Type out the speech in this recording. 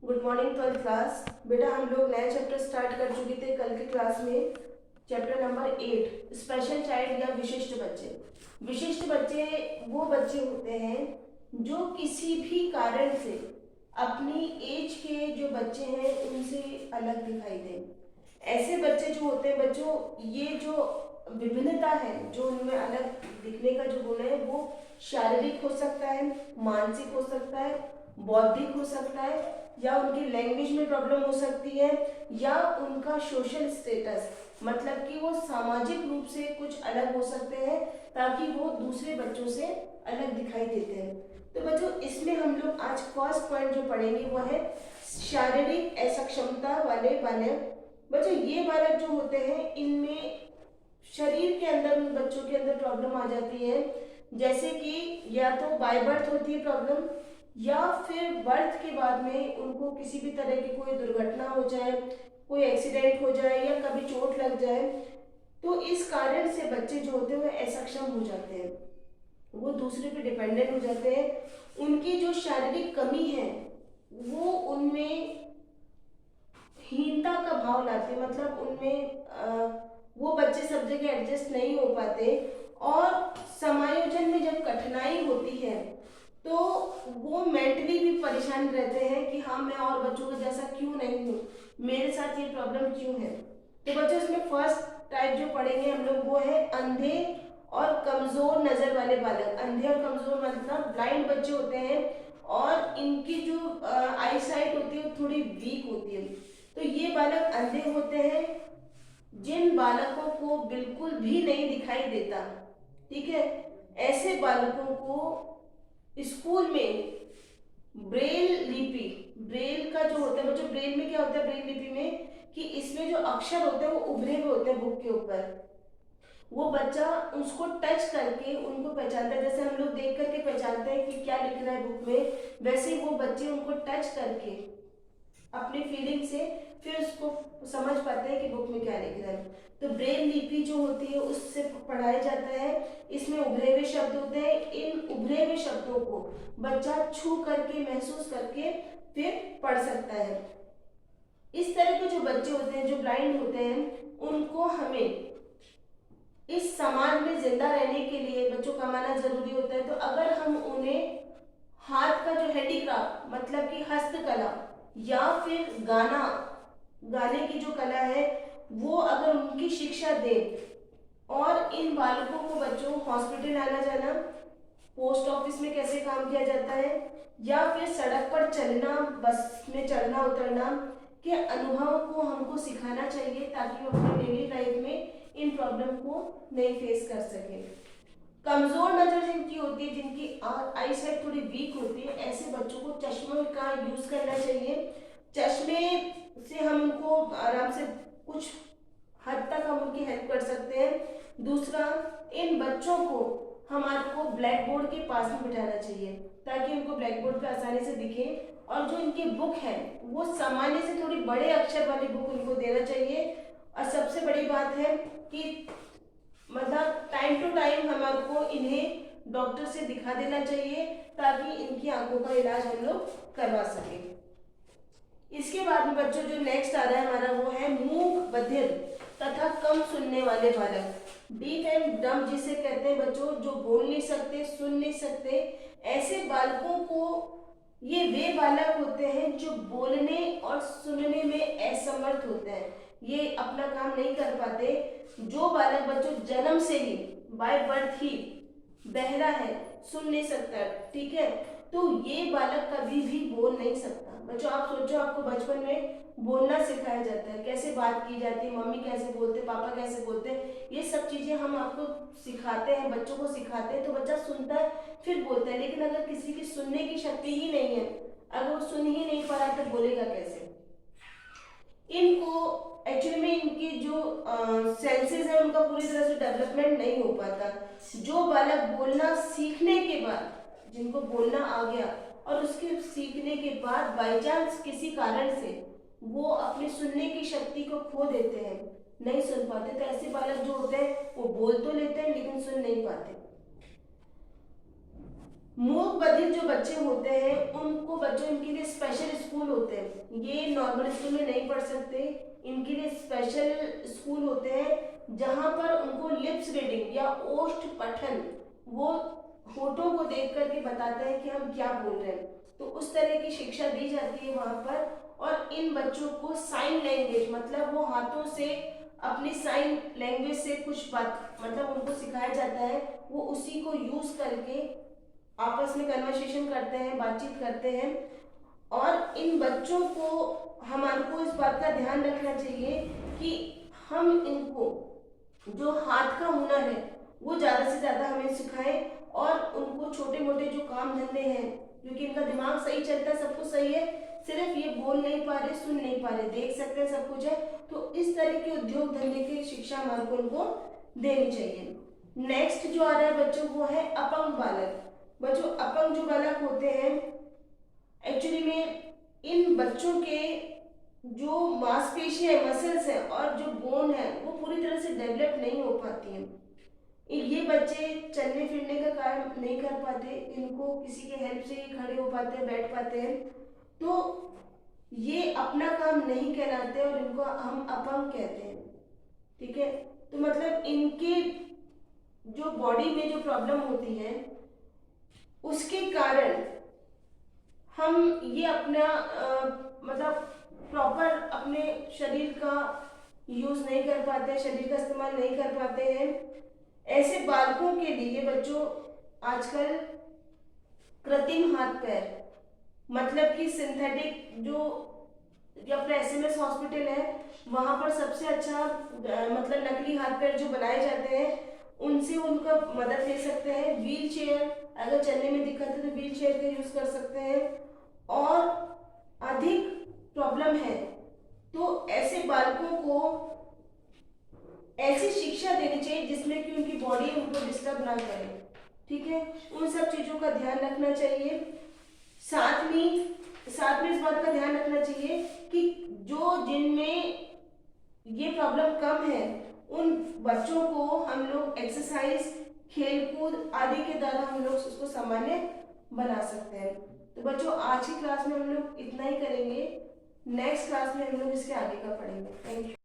Good morning 12th class. बेटा हम लोग नया चैप्टर स्टार्ट कर चुके थे कल की क्लास में। चैप्टर नंबर 8 स्पेशल चाइल्ड या विशिष्ट बच्चे। विशिष्ट बच्चे वो बच्चे होते हैं जो किसी भी कारण से अपनी एज के जो बच्चे हैं उनसे अलग दिखाई दें। ऐसे बच्चे जो होते हैं बच्चों, ये जो विभिन्नता है जो उनमें अलग दिखने का जो गुण है वो शारीरिक हो सकता है, मानसिक हो सकता है, बौद्धिक हो सकता है, या उनकी लैंग्वेज में प्रॉब्लम हो सकती है, या उनका सोशल स्टेटस मतलब कि वो सामाजिक रूप से कुछ अलग हो सकते हैं ताकि वो दूसरे बच्चों से अलग दिखाई देते हैं। तो बच्चों इसमें हम लोग आज फर्स्ट पॉइंट जो पढ़ेंगे वो है शारीरिक असक्षमता वाले बालक। बच्चों ये बालक जो होते हैं इनमें शरीर के अंदर उन बच्चों के अंदर प्रॉब्लम आ जाती है, जैसे कि या तो बाय बर्थ होती है प्रॉब्लम, या फिर बर्थ के बाद में उनको किसी भी तरह की कोई दुर्घटना हो जाए, कोई एक्सीडेंट हो जाए या कभी चोट लग जाए, तो इस कारण से बच्चे जो होते हैं वो असक्षम हो जाते हैं, वो दूसरे पे डिपेंडेंट हो जाते हैं। उनकी जो शारीरिक कमी है वो उनमें हीनता का भाव लाते, मतलब उनमें वो बच्चे सब जगह एडजस्ट नहीं हो पाते, और समायोजन में जब कठिनाई होती है तो वो मेंटली भी परेशान रहते हैं कि हाँ मैं और बच्चों के जैसा क्यों नहीं हूँ, मेरे साथ ये प्रॉब्लम क्यों है। तो बच्चों इसमें फर्स्ट टाइप जो पढ़ेंगे हम लोग वो है अंधे और कमजोर नजर वाले बालक। अंधे और कमजोर मतलब ब्लाइंड बच्चे होते हैं और इनकी जो आई साइट होती है थोड़ी वीक होती है। तो ये बालक अंधे होते हैं जिन बालकों को बिल्कुल भी नहीं दिखाई देता, ठीक है। ऐसे बालकों को स्कूल में ब्रेल लिपि, ब्रेल का जो होता है बच्चों, ब्रेल में क्या होता है ब्रेल लिपि में कि इसमें जो अक्षर होते हैं वो उभरे हुए होते हैं बुक के ऊपर, वो बच्चा उसको टच करके उनको पहचानता है। जैसे हम लोग देख करके पहचानते हैं कि क्या लिख रहा है बुक में, वैसे ही वो बच्चे उनको टच करके अपनी फीलिंग से फिर उसको समझ पाते हैं कि बुक में क्या लिख रहा है। तो ब्रेल लिपि जो होती है उससे पढ़ाया जाता है। इसमें उभरे हुए शब्द होते हैं, इन उभरे हुए शब्दों को बच्चा छू करके महसूस करके फिर पढ़ सकता है। इस तरह के जो बच्चे होते हैं जो ब्लाइंड होते हैं उनको हमें इस समाज में जिंदा रहने के लिए बच्चों कमाना जरूरी होता है। तो अगर हम उन्हें हाथ का जो हैंडीक्राफ्ट मतलब कि हस्तकला या फिर गाने की जो कला है वो अगर उनकी शिक्षा दें, और इन बालकों को बच्चों हॉस्पिटल आना जाना, पोस्ट ऑफिस में कैसे काम किया जाता है, या फिर सड़क पर चलना, बस में चढ़ना उतरना के अनुभव को हमको सिखाना चाहिए ताकि वो अपने डेली लाइफ में इन प्रॉब्लम को नहीं फेस कर सके। कमजोर नजर जिनकी होती है, जिनकी आई साइट थोड़ी वीक होती है, ऐसे बच्चों को चश्मे का यूज करना चाहिए। चश्मे से हम उनको आराम से कुछ हद तक हम उनकी हेल्प कर सकते हैं। दूसरा, इन बच्चों को हमारे को ब्लैक बोर्ड के पास में बिठाना चाहिए ताकि उनको ब्लैक बोर्ड पे आसानी से दिखे, और जो इनकी बुक है वो सामान्य से थोड़ी बड़े अक्षर वाली बुक उनको देना चाहिए। और सबसे बड़ी बात है कि मतलब टाइम टू टाइम हमारे को इन्हें डॉक्टर से दिखा देना चाहिए ताकि इनकी आंखों का इलाज हम लोग करवा सकें। इसके बाद में बच्चों जो नेक्स्ट आ रहा है हमारा वो है मूक बधिर तथा कम सुनने वाले बालक। डीफ एंड डम्ब जिसे कहते हैं बच्चों, जो बोल नहीं सकते, सुन नहीं सकते, ऐसे बालकों को, ये वे बालक होते हैं जो बोलने और सुनने में असमर्थ होते हैं, ये अपना काम नहीं कर पाते। जो बालक बच्चों जन्म से ही बाय बर्थ ही बहरा है, सुन नहीं सकता, ठीक है, तो ये बालक कभी भी बोल नहीं सकता। बच्चों आप सोचो, आपको बचपन में बोलना सिखाया जाता है, कैसे बात की जाती है, मम्मी कैसे बोलते, पापा कैसे बोलते, ये सब चीजें हम आपको सिखाते हैं, बच्चों को सिखाते हैं, तो बच्चा सुनता है फिर बोलता है। लेकिन अगर किसी की सुनने की शक्ति ही नहीं है, अगर वो सुन ही नहीं पा रहा तो बोलेगा कैसे। इनको एक्चुअली में इनकी जो सेंसेस है उनका पूरी तरह से डेवलपमेंट नहीं हो पाता। जो बालक बोलना सीखने के बाद, जिनको बोलना आ गया और उसके सीखने के बाद बाई चांस किसी कारण से वो अपनी सुनने की शक्ति को खो देते हैं, नहीं सुन पाते, तो ऐसे बालक जो होते हैं वो बोल तो लेते हैं लेकिन सुन नहीं पाते। मूक बधिर जो बच्चे होते हैं उनको बच्चों इनके लिए स्पेशल स्कूल होते हैं, ये नॉर्मल स्कूल में नहीं पढ़ सकते, इनके लिए स्पेशल स्कूल होते हैं जहाँ पर उनको लिप्स रीडिंग या ओष्ठ पठन, वो होठों को देख करके बताते हैं कि हम क्या बोल रहे हैं, तो उस तरह की शिक्षा दी जाती है वहाँ पर। और इन बच्चों को साइन लैंग्वेज मतलब वो हाथों से अपनी साइन लैंग्वेज से कुछ बात मतलब उनको सिखाया जाता है, वो उसी को यूज करके आपस में कन्वर्सेशन करते हैं, बातचीत करते हैं। और इन बच्चों को हमारे को इस बात का ध्यान रखना चाहिए कि हम इनको जो हाथ का हुनर है वो ज़्यादा से ज़्यादा हमें सिखाएं, और उनको छोटे मोटे जो काम धंधे हैं, क्योंकि इनका दिमाग सही चलता है, सब कुछ सही है, सिर्फ ये बोल नहीं पा रहे, सुन नहीं पा रहे, देख सकते हैं सब कुछ है, तो इस तरह के उद्योग धंधे की शिक्षा हमारे को इनको देनी चाहिए। नेक्स्ट जो आ रहा है बच्चों वो है अपंग बालक। बच्चों अपंग जो बालक होते हैं एक्चुअली में इन बच्चों के जो मांसपेशियां मसल्स हैं और जो बोन है वो पूरी तरह से डेवलप नहीं हो पाती हैं, ये बच्चे चलने फिरने का कार्य नहीं कर पाते, इनको किसी के हेल्प से ही खड़े हो पाते हैं, बैठ पाते हैं, तो ये अपना काम नहीं कहलाते और इनको हम अपंग कहते हैं। ठीक है, तो मतलब इनके जो बॉडी में जो प्रॉब्लम होती है उसके कारण हम ये अपना मतलब प्रॉपर अपने शरीर का यूज नहीं कर पाते, शरीर का इस्तेमाल नहीं कर पाते हैं। ऐसे बालकों के लिए बच्चों आजकल कृत्रिम हाथ पैर मतलब कि सिंथेटिक जो अपना एसएमएस हॉस्पिटल है वहां पर सबसे अच्छा मतलब नकली हाथ पैर जो बनाए जाते हैं उनसे उनका मदद ले सकते हैं। व्हील चेयर अगर चलने में दिक्कत है तो व्हील चेयर का यूज कर सकते हैं, और अधिक प्रॉब्लम है तो ऐसे बालकों को ऐसी शिक्षा देनी चाहिए जिसमें कि उनकी बॉडी उनको डिस्टर्ब ना करे। ठीक है, उन सब चीजों का ध्यान रखना चाहिए। साथ में इस बात का ध्यान रखना चाहिए कि जो जिनमें ये प्रॉब्लम कम है उन बच्चों को हम लोग एक्सरसाइज खेलकूद आदि के द्वारा हम लोग उसको सामान्य बना सकते हैं। तो बच्चों आज की क्लास में हम लोग इतना ही करेंगे, नेक्स्ट क्लास में हम लोग इसके आगे का पढ़ेंगे। Thank you.